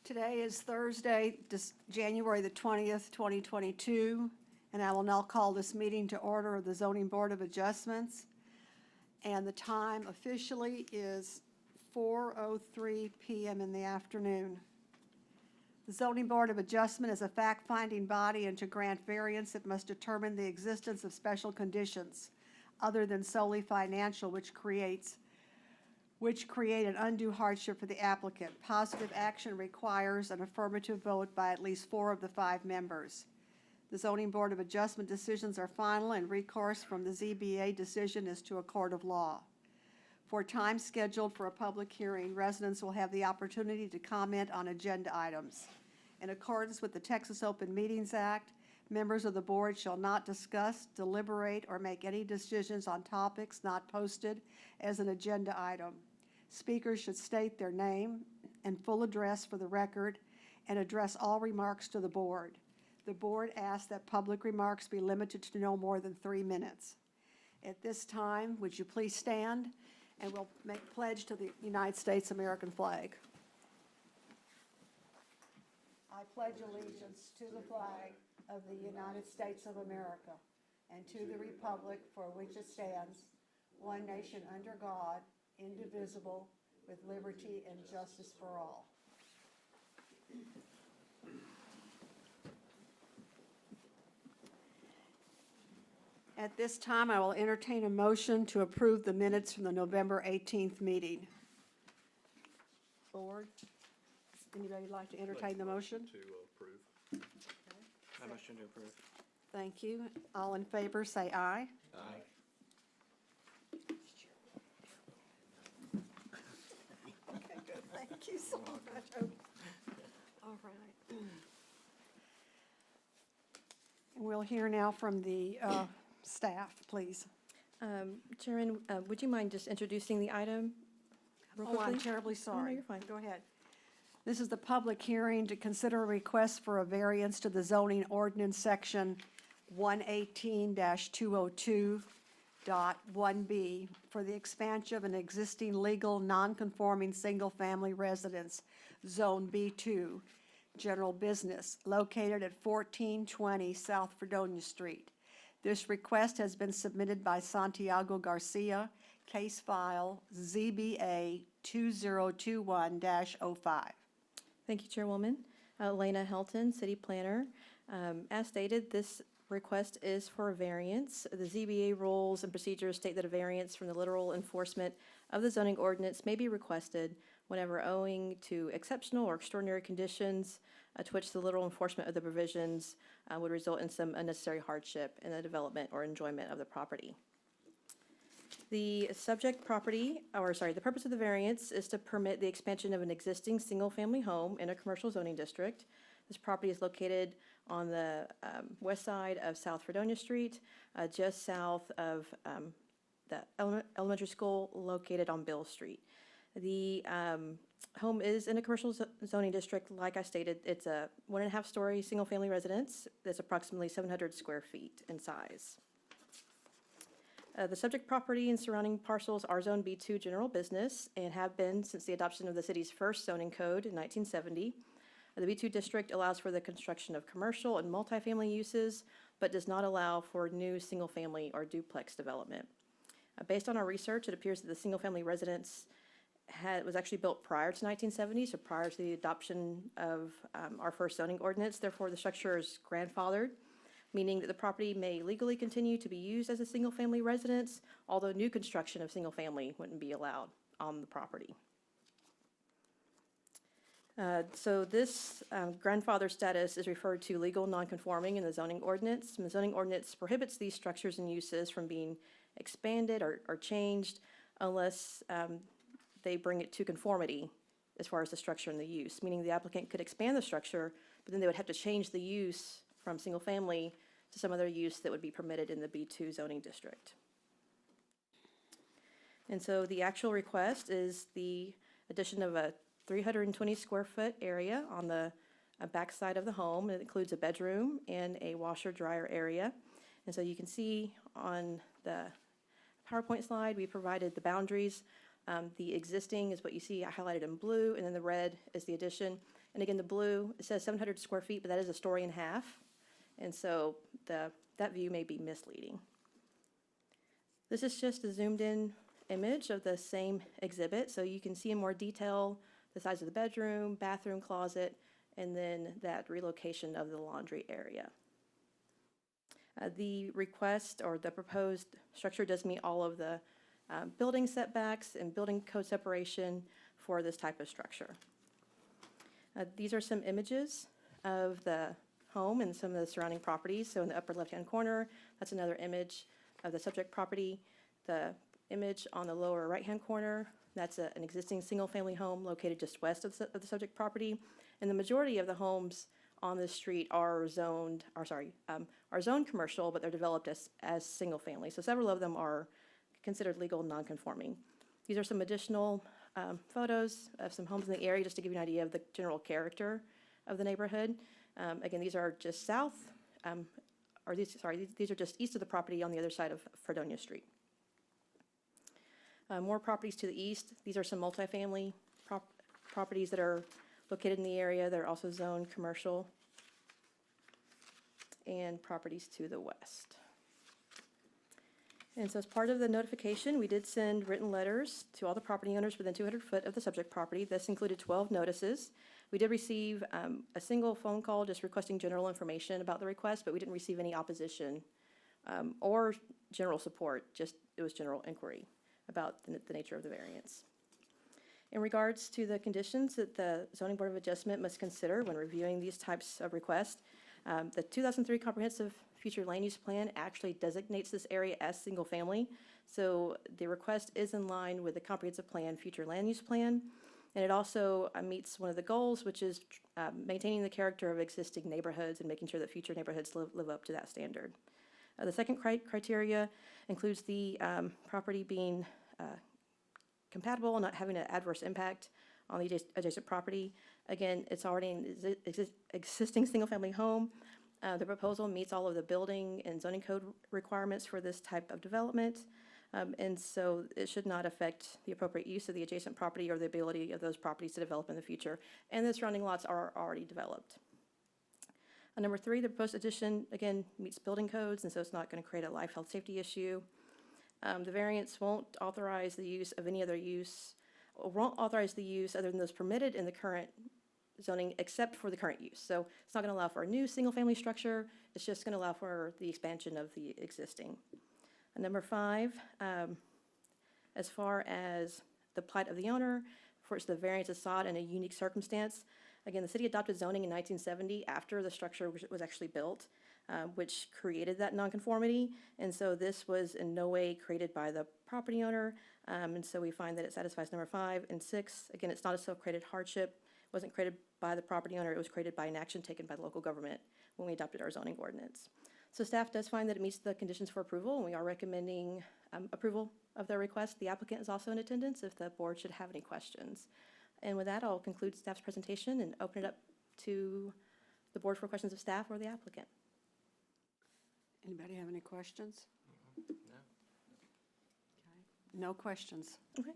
Today is Thursday, January the 20th, 2022, and I will now call this meeting to order of the Zoning Board of Adjustments. And the time officially is 4:03 p.m. in the afternoon. The Zoning Board of Adjustment is a fact-finding body, and to grant variance, it must determine the existence of special conditions other than solely financial, which create an undue hardship for the applicant. Positive action requires an affirmative vote by at least 4 of the 5 members. The Zoning Board of Adjustment decisions are final, and recourse from the ZBA decision is to a court of law. For time scheduled for a public hearing, residents will have the opportunity to comment on agenda items. In accordance with the Texas Open Meetings Act, members of the board shall not discuss, deliberate, or make any decisions on topics not posted as an agenda item. Speakers should state their name and full address for the record and address all remarks to the board. The board asks that public remarks be limited to no more than 3 minutes. At this time, would you please stand, and we'll make pledge to the United States American flag. I pledge allegiance to the flag of the United States of America and to the republic for which it stands, one nation under God, indivisible, with liberty and justice for all. At this time, I will entertain a motion to approve the minutes from the November 18th meeting. Board, anybody like to entertain the motion? To approve. I motion to approve. Thank you. All in favor, say aye. Aye. Okay, good. Thank you so much. All right. And we'll hear now from the staff, please. Chairman, would you mind just introducing the item real Oh, quickly? I'm terribly sorry. No, you're fine. Go ahead. This is the public hearing to consider a request for a variance to the zoning ordinance section 118-202.1B for the expansion of an existing legal non-conforming single-family residence, Zone B2, general business, located at 1420 South Fredonia Street. This request has been submitted by Santiago Garcia, case file ZBA 2021-05. Thank you, Chairwoman. Elena Helton, City Planner. As stated, this request is for a variance. The ZBA rules and procedures state that a variance from the literal enforcement of the zoning ordinance may be requested whenever owing to exceptional or extraordinary conditions to which the literal enforcement of the provisions would result in some unnecessary hardship in the development or enjoyment of the property. The the purpose of the variance is to permit the expansion of an existing single-family home in a commercial zoning district. This property is located on the west side of South Fredonia Street, just south of the elementary school located on Bill Street. The home is in a commercial zoning district. Like I stated, it's a 1.5-story single-family residence that's approximately 700 square feet in size. The subject property and surrounding parcels are Zone B2 general business and have been since the adoption of the city's first zoning code in 1970. The B2 district allows for the construction of commercial and multifamily uses, but does not allow for new single-family or duplex development. Based on our research, it appears that the single-family residence was actually built prior to 1970, so prior to the adoption of our first zoning ordinance. Therefore, the structure is grandfathered, meaning that the property may legally continue to be used as a single-family residence, although new construction of single-family wouldn't be allowed on the property. So this grandfather status is referred to legal non-conforming in the zoning ordinance. And the zoning ordinance prohibits these structures and uses from being expanded or changed unless they bring it to conformity as far as the structure and the use, meaning the applicant could expand the structure, but then they would have to change the use from single-family to some other use that would be permitted in the B2 zoning district. And so the actual request is the addition of a 320 square foot area on the back side of the home. It includes a bedroom and a washer dryer area. And so you can see on the PowerPoint slide, we provided the boundaries. The existing is what you see highlighted in blue, and then the red is the addition. And again, the blue, it says 700 square feet, but that is a story and a half. And so that view may be misleading. This is just a zoomed in image of the same exhibit. So you can see in more detail the size of the bedroom, bathroom, closet, and then that relocation of the laundry area. The request or the proposed structure does meet all of the building setbacks and building code separation for this type of structure. These are some images of the home and some of the surrounding properties. So in the upper left-hand corner, that's another image of the subject property. The image on the lower right-hand corner, that's an existing single-family home located just west of the subject property. And the majority of the homes on this street are zoned commercial, but they're developed as single-family. So several of them are considered legal non-conforming. These are some additional photos of some homes in the area, just to give you an idea of the general character of the neighborhood. Again, these are just these are just east of the property on the other side of Fredonia Street. More properties to the east. These are some multifamily properties that are located in the area. They're also zoned commercial. And properties to the west. And so as part of the notification, we did send written letters to all the property owners within 200 foot of the subject property. This included 12 notices. We did receive a single phone call just requesting general information about the request, but we didn't receive any opposition or general support, just it was general inquiry about the nature of the variance. In regards to the conditions that the Zoning Board of Adjustment must consider when reviewing these types of requests, the 2003 Comprehensive Future Land Use Plan actually designates this area as single family. So the request is in line with the Comprehensive Plan Future Land Use Plan. And it also meets one of the goals, which is maintaining the character of existing neighborhoods and making sure that future neighborhoods live up to that standard. The second criteria includes the property being compatible and not having an adverse impact on the adjacent property. Again, it's already an existing single-family home. The proposal meets all of the building and zoning code requirements for this type of development. And so it should not affect the appropriate use of the adjacent property or the ability of those properties to develop in the future. And the surrounding lots are already developed. Number 3, the proposed addition, again, meets building codes, and so it's not going to create a life, health, safety issue. The variance won't authorize the use of any other use, or won't authorize the use other than those permitted in the current zoning except for the current use. So it's not going to allow for a new single-family structure. It's just going to allow for the expansion of the existing. And number 5, as far as the plight of the owner, for which the variance is sought in a unique circumstance. Again, the city adopted zoning in 1970 after the structure was actually built, which created that nonconformity. And so this was in no way created by the property owner. And so we find that it satisfies number 5 and 6. Again, it's not a self-created hardship. It wasn't created by the property owner. It was created by an action taken by the local government when we adopted our zoning ordinance. So staff does find that it meets the conditions for approval, and we are recommending approval of their request. The applicant is also in attendance if the board should have any questions. And with that, I'll conclude staff's presentation and open it up to the board for questions of staff or the applicant. Anybody have any questions? No. Okay. No questions. Okay.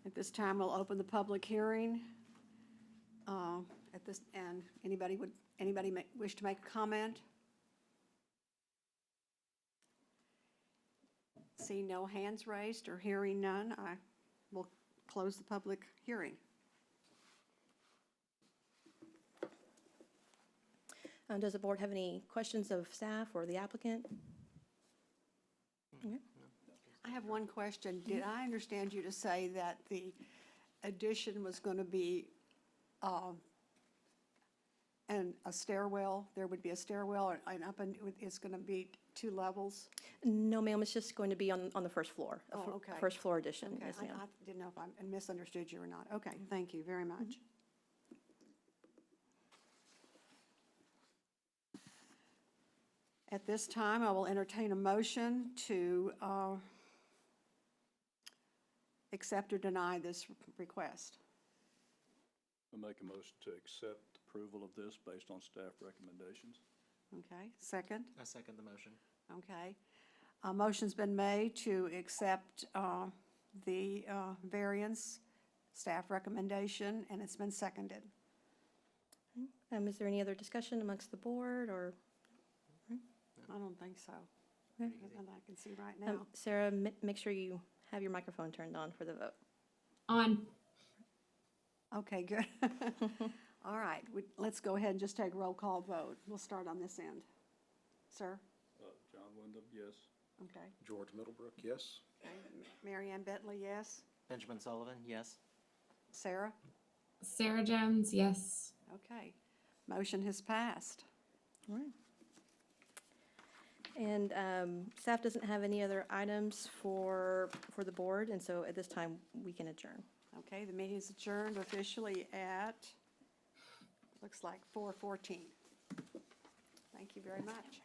At this time, we'll open the public hearing. And anybody wish to make a comment? See no hands raised or hearing none, I will close the public hearing. Does the board have any questions of staff or the applicant? Okay. I have one question. Did I understand you to say that the addition was going to be and a stairwell? There would be a stairwell and up, and it's going to be 2 levels? No, ma'am, it's just going to be on the first floor. Oh, okay. First floor addition, Okay, yes, ma'am. I didn't know if I misunderstood you or not. Okay, thank you very much. At this time, I will entertain a motion to accept or deny this request. I make a motion to accept approval of this based on staff recommendations. Okay, second? I second the motion. Okay. A motion's been made to accept the variance staff recommendation, and it's been seconded. Is there any other discussion amongst the board, or, I don't think so. Okay. That I can see right now. Sarah, make sure you have your microphone turned on for the vote. On. Okay, good. All right, let's go ahead and just take a roll call vote. We'll start on this end. Sir? John Wyndham, yes. Okay. George Middlebrook, yes. Okay. Mary Ann Bentley, yes. Benjamin Sullivan, yes. Sarah? Sarah Jones, yes. Okay. Motion has passed. All right. And staff doesn't have any other items for the board, and so at this time, we can adjourn. Okay, the meeting is adjourned officially at, looks like 4:14. Thank you very much.